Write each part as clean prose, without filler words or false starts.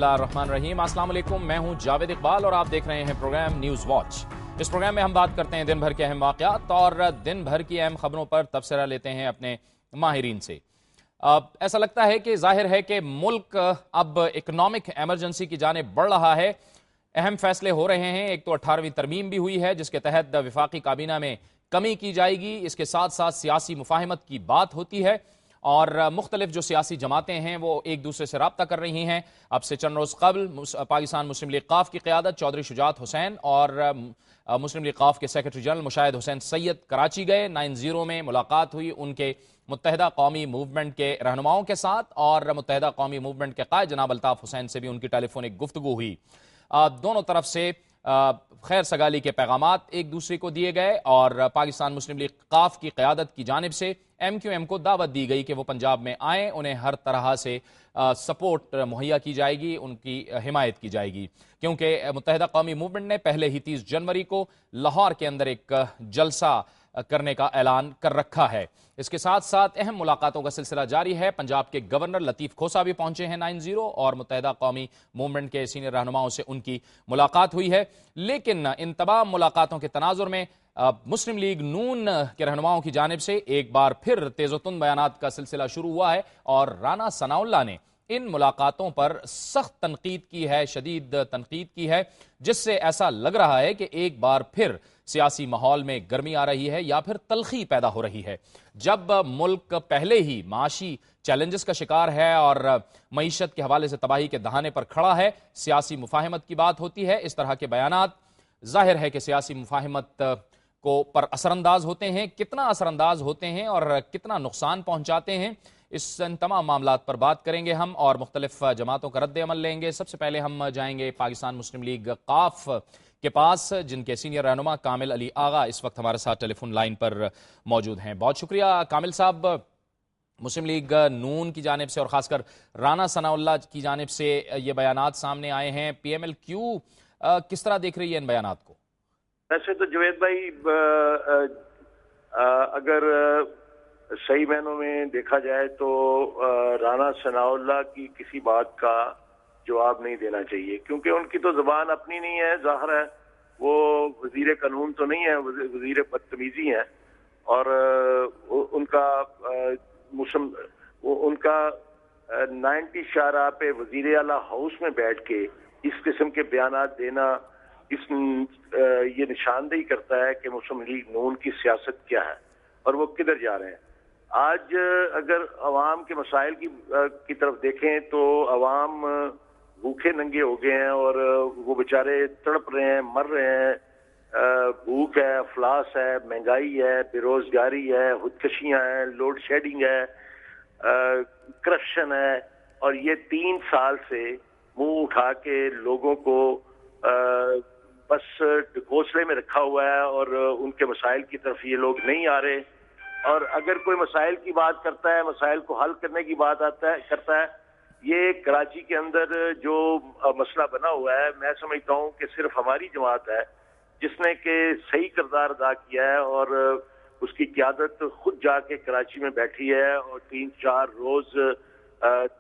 बिस्मिल्लाहिर्रहमानिर्रहीम। अस्सलाम वालेकुम, मैं हूं जावेद इकबाल और आप देख रहे हैं प्रोग्राम न्यूज़ वॉच। इस प्रोग्राम में हम बात करते हैं दिन भर के अहम वाक़यात और दिन भर की अहम खबरों पर तबसरा लेते हैं अपने माहिरीन से। ऐसा लगता है कि जाहिर है कि मुल्क अब इकनॉमिक एमरजेंसी की जानिब बढ़ रहा है। अहम फैसले हो रहे हैं। एक तो 18वीं तरमीम भी हुई है जिसके तहत वफाकी काबीना में कमी की जाएगी। इसके साथ साथ सियासी मुफाहमत की बात होती है और मुख्तलिफ जो सियासी जमातें हैं वो एक दूसरे से रब्ता कर रही हैं। अब से चंद रोज़ कबल पाकिस्तान मुस्लिम लीग क़ाफ की क़यादत चौधरी शुजात हुसैन और मुस्लिम लीग क़ाफ के सेक्रेटरी जनरल मुशाहिद हुसैन सैयद कराची गए। 90 में मुलाकात हुई उनके मुत्तहिदा कौमी मूवमेंट के रहनुमाओं के साथ और मुत्तहिदा कौमी मूवमेंट के कायद जनाब अल्ताफ़ हुसैन से भी उनकी टेलीफोनिक गुफ्तगू हुई। दोनों तरफ से खैर सगाली के पैगामात एक दूसरे को दिए गए और पाकिस्तान मुस्लिम लीग क़ाफ की क़यादत की जानिब से MQM को दावत दी गई कि वो पंजाब में आएँ, उन्हें हर तरह से सपोर्ट मुहैया की जाएगी, उनकी हिमायत की जाएगी, क्योंकि मुत्तहिदा कौमी मूवमेंट ने पहले ही 30 जनवरी को लाहौर के अंदर एक जलसा करने का ऐलान कर रखा है। इसके साथ साथ अहम मुलाकातों का सिलसिला जारी है। पंजाब के गवर्नर लतीफ़ खोसा भी पहुंचे हैं 90 और मुत्तहिदा कौमी मूवमेंट के सीनियर रहनुमाओं से उनकी मुलाकात हुई है। लेकिन इन तमाम मुलाकातों के तनाजुर में मुस्लिम लीग नून के रहनुमाओं की जानिब से एक बार फिर तेज़ोतुन बयानात का सिलसिला शुरू हुआ है और राना सनाउल्लाह ने इन मुलाकातों पर सख्त तनकीद की है, शदीद तनकीद की है, जिससे ऐसा लग रहा है कि एक बार फिर सियासी माहौल में गर्मी आ रही है या फिर तलखी पैदा हो रही है। जब मुल्क पहले ही माशी चैलेंजेस का शिकार है और मईशत के हवाले से तबाही के दहाने पर खड़ा है, सियासी मुफाहमत की बात होती है। इस तरह के बयानात जाहिर है कि सियासी मुफाहमत को पर असरअंदाज होते हैं। कितना असरअंदाज होते हैं और कितना नुकसान पहुंचाते हैं, इस इन तमाम मामलात पर बात करेंगे हम और मुख्तलिफ जमातों का रद्द अमल लेंगे। सबसे पहले हम जाएंगे पाकिस्तान मुस्लिम लीग क़ाफ के पास, जिनके सीनियर रहनुमा कामिल अली आगा इस वक्त हमारे साथ टेलीफोन लाइन पर मौजूद हैं। बहुत शुक्रिया कामिल साहब। मुस्लिम लीग नून की जानिब से और ख़ासकर राना सनाउल्लाह की जानिब से ये बयानात सामने आए हैं। PMLQ किस तरह देख रही है इन बयानात को? वैसे तो जवेद भाई अगर सही मायनों में देखा जाए तो राना सनाउल्लाह की किसी बात का जवाब नहीं देना चाहिए, क्योंकि उनकी तो जुबान अपनी नहीं है। ज़ाहिर है वो वजीर कानून तो नहीं है, वजीर बदतमीजी है और उनका 90 शारा पे वजीर आला हाउस में बैठ के इस किस्म के बयानात देना ये निशानदेही करता है कि मुस्लिम लीग नून की सियासत क्या है और वो किधर जा रहे हैं। आज अगर अवाम के मसाइल की तरफ देखें तो अवाम भूखे नंगे हो गए हैं और वो बेचारे तड़प रहे हैं, मर रहे हैं। भूख है, अफलास है, महंगाई है, बेरोजगारी है, खुदकशियां हैं, लोड शेडिंग है, करप्शन है और ये 3 साल से मुंह उठा के लोगों को बस घोंसले में रखा हुआ है और उनके मसाइल की तरफ ये लोग नहीं आ रहे। और अगर कोई मसाइल की बात करता है, मसाइल को हल करने की बात करता है, ये कराची के अंदर जो मसला बना हुआ है, मैं समझता हूँ कि सिर्फ हमारी जमात है जिसने के सही किरदार अदा किया है और उसकी क़यादत खुद जाके कराची में बैठी है और 3-4 रोज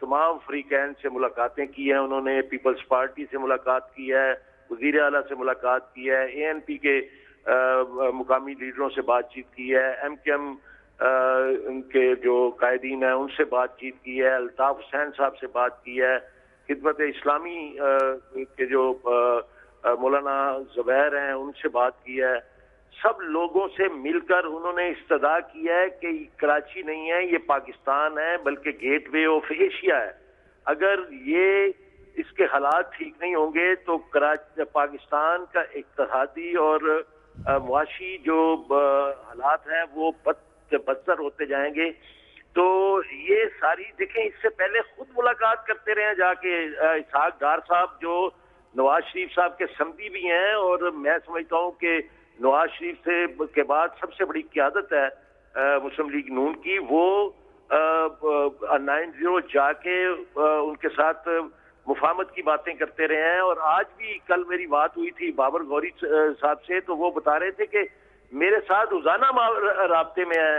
तमाम फरीकैन से मुलाकातें की हैं। उन्होंने पीपल्स पार्टी से मुलाकात की है, वज़ीर आला से मुलाकात की है, ANP के मुकामी लीडरों से बातचीत की है, MQM के जो कायदीन हैं उनसे बातचीत की है, अल्ताफ हुसैन साहब से बात की है, खिदमत इस्लामी के जो मौलाना ज़ुबैर हैं उनसे बात की है। सब लोगों से मिलकर उन्होंने इस्तदा किया है कि कराची नहीं है, ये पाकिस्तान है, बल्कि गेटवे ऑफ एशिया है। अगर ये इसके हालात ठीक नहीं होंगे तो पाकिस्तान का इक्तिसादी और मुआशी जो हालात हैं वो बदतर होते जाएंगे। तो ये सारी देखें, इससे पहले खुद मुलाकात करते रहे जाके इसहाक डार साहब जो नवाज शरीफ साहब के समधी भी हैं और मैं समझता हूँ कि नवाज शरीफ से के बाद सबसे बड़ी क़यादत है मुस्लिम लीग नून की, वो 90 जाके उनके साथ मुफाहमत की बातें करते रहे हैं। और आज भी कल मेरी बात हुई थी बाबर गौरी साहब से, तो वो बता रहे थे कि मेरे साथ रोजाना राब्ते में है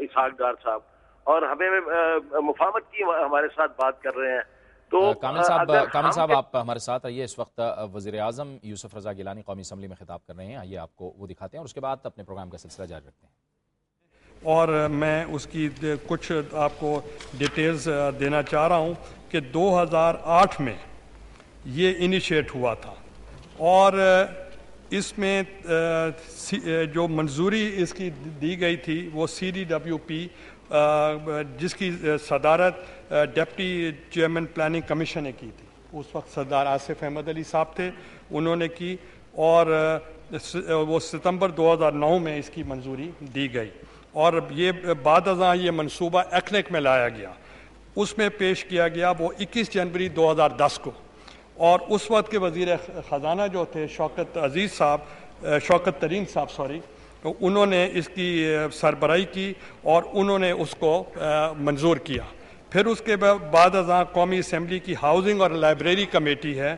इसहाक डार साहब और हमें मुफाहमत की हमारे साथ बात कर रहे हैं। تو کامل صاحب آپ ہمارے ساتھ آئیے. اس وقت وزیر اعظم یوسف رضا گیلانی قومی اسمبلی میں خطاب کر رہے ہیں. آئیے آپ کو وہ دکھاتے ہیں اور اس کے بعد اپنے پروگرام کا سلسلہ جاری رکھتے ہیں. اور میں اس کی کچھ آپ کو ڈیٹیلز دینا چاہ رہا ہوں کہ 2008 میں یہ انیشیٹ ہوا تھا اور اس میں جو منظوری اس کی دی گئی تھی وہ CDWP جس کی صدارت ڈپٹی چیئرمین پلاننگ کمیشن نے کی تھی. اس وقت سردار آصف احمد علی صاحب تھے, انہوں نے کی اور وہ ستمبر 2009 میں اس کی منظوری دی گئی. اور یہ بعد ازاں یہ منصوبہ ایکنیک میں لایا گیا, اس میں پیش کیا گیا وہ 21 جنوری 2010 کو. اور اس وقت کے وزیر خزانہ جو تھے شوکت ترین صاحب انہوں نے اس کی سربراہی کی اور انہوں نے اس کو منظور کیا. پھر اس کے بعد ازاں قومی اسمبلی کی ہاؤسنگ اور لائبریری کمیٹی ہے,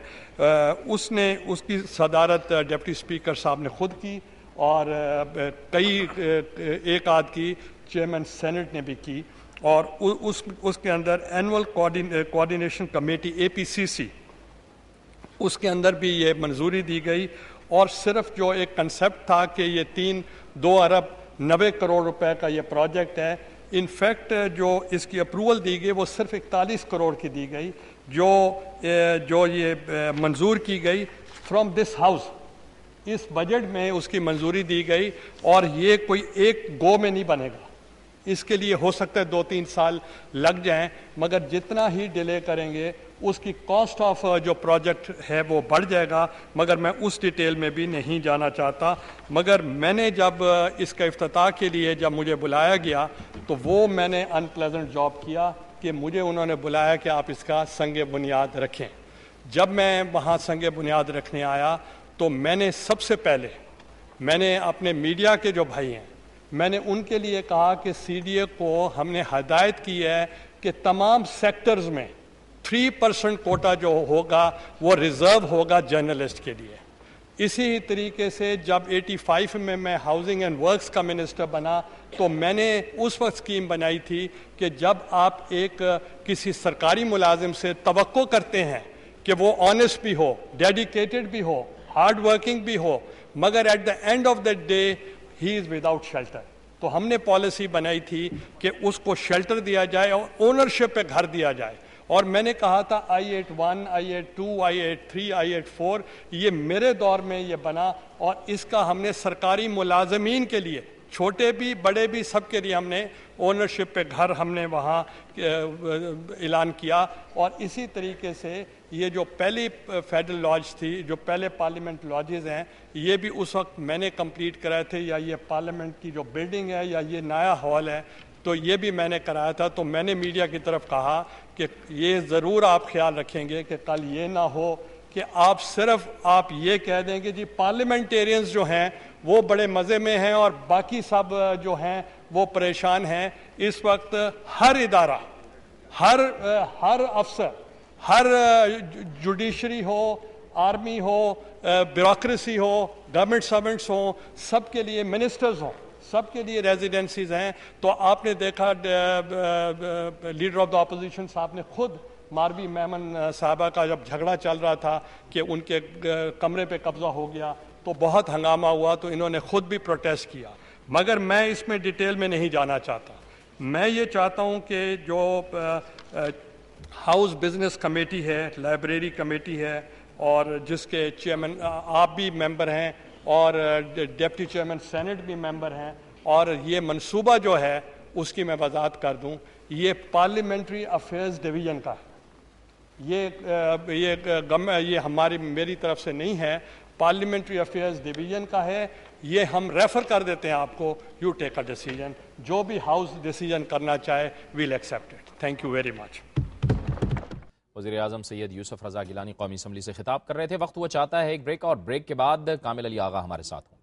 اس کی صدارت ڈپٹی اسپیکر صاحب نے خود کی اور کئی ایک آدھ کی چیئرمین سینٹ نے بھی کی. اور اس کے اندر اینول کوآرڈینیشن کمیٹی APCC اس کے اندر بھی یہ منظوری دی گئی. اور صرف جو ایک کنسیپٹ تھا کہ یہ 2 ارب 90 کروڑ روپے کا یہ پروجیکٹ ہے, انفیکٹ جو اس کی اپروول دی گئی وہ صرف 41 کروڑ کی دی گئی جو یہ منظور کی گئی فرام دس ہاؤس. اس بجٹ میں اس کی منظوری دی گئی اور یہ کوئی ایک گو میں نہیں بنے گا. اس کے لیے ہو سکتا ہے 2-3 سال لگ جائیں, مگر جتنا ہی ڈیلے کریں گے اس کی کاسٹ آف جو پروجیکٹ ہے وہ بڑھ جائے گا. مگر میں اس ڈیٹیل میں بھی نہیں جانا چاہتا. مگر میں نے جب اس کا افتتاح کے لیے جب مجھے بلایا گیا تو وہ میں نے ان پلیزنٹ جاب کیا کہ مجھے انہوں نے بلایا کہ آپ اس کا سنگ بنیاد رکھیں. جب میں وہاں سنگ بنیاد رکھنے آیا تو میں نے سب سے پہلے اپنے میڈیا کے جو بھائی ہیں میں نے ان کے لیے کہا کہ CDA کو ہم نے ہدایت کی ہے کہ تمام سیکٹرز میں 3% کوٹا جو ہوگا وہ ریزرو ہوگا جرنلسٹ کے لیے. اسی طریقے سے جب 85 میں ہاؤسنگ اینڈ ورکس کا منسٹر بنا تو میں نے اس وقت اسکیم بنائی تھی کہ جب آپ کسی سرکاری ملازم سے توقع کرتے ہیں کہ وہ آنیسٹ بھی ہو, ڈیڈیکیٹڈ بھی ہو, ہارڈ ورکنگ بھی ہو, مگر at the end of the day he is without shelter, تو ہم نے پالیسی بنائی تھی کہ اس کو شیلٹر دیا جائے اور اونرشپ پہ گھر دیا جائے. اور میں نے کہا تھا I-81, I-82, I-83, I-84 یہ میرے دور میں یہ بنا اور اس کا ہم نے سرکاری ملازمین کے لیے, چھوٹے بھی بڑے بھی, سب کے لیے ہم نے اونرشپ پہ گھر ہم نے وہاں اعلان کیا. اور اسی طریقے سے یہ جو پہلی فیڈرل لاج تھی, جو پہلے پارلیمنٹ لاجز ہیں, یہ بھی اس وقت میں نے کمپلیٹ کرائے تھے, یا یہ پارلیمنٹ کی جو بلڈنگ ہے یا یہ نیا ہال ہے تو یہ بھی میں نے کرایا تھا. تو میں نے میڈیا کی طرف کہا کہ یہ ضرور آپ خیال رکھیں گے کہ کل یہ نہ ہو کہ آپ یہ کہہ دیں کہ جی پارلیمنٹیرینز جو ہیں وہ بڑے مزے میں ہیں اور باقی سب جو ہیں وہ پریشان ہیں. اس وقت ہر ادارہ, ہر افسر, ہر جوڈیشری ہو, آرمی ہو, بیوروکریسی ہو, گورنمنٹ سرونٹس ہوں, سب کے لیے منسٹرز ہوں, سب کے لیے ریزیڈنسیز ہیں. تو آپ نے دیکھا لیڈر آف دا اپوزیشن صاحب نے خود ماروی میمن صاحبہ کا جب جھگڑا چل رہا تھا کہ ان کے کمرے پہ قبضہ ہو گیا تو بہت ہنگامہ ہوا, تو انہوں نے خود بھی پروٹیسٹ کیا. مگر میں اس میں ڈیٹیل میں نہیں جانا چاہتا. میں یہ چاہتا ہوں کہ جو ہاؤس بزنس کمیٹی ہے, لائبریری کمیٹی ہے, اور جس کے چیئرمین آپ بھی ممبر ہیں اور ڈپٹی چیئرمین سینٹ بھی ممبر ہیں, اور یہ منصوبہ جو ہے اس کی میں وضاحت کر دوں, یہ پارلیمنٹری افیئرز ڈویژن کا ہے. یہ میری طرف سے نہیں ہے, پارلیمنٹری افیئرز ڈویژن کا ہے. یہ ہم ریفر کر دیتے ہیں آپ کو, یو ٹیک اے ڈیسیجن, جو بھی ہاؤس ڈیسیجن کرنا چاہے we'll accept it. Thank you very much. وزیر اعظم سید یوسف رضا گیلانی قومی اسمبلی سے خطاب کر رہے تھے. وقت وہ چاہتا ہے ایک بریک, اور بریک کے بعد کامل علی آغا ہمارے ساتھ ہوں.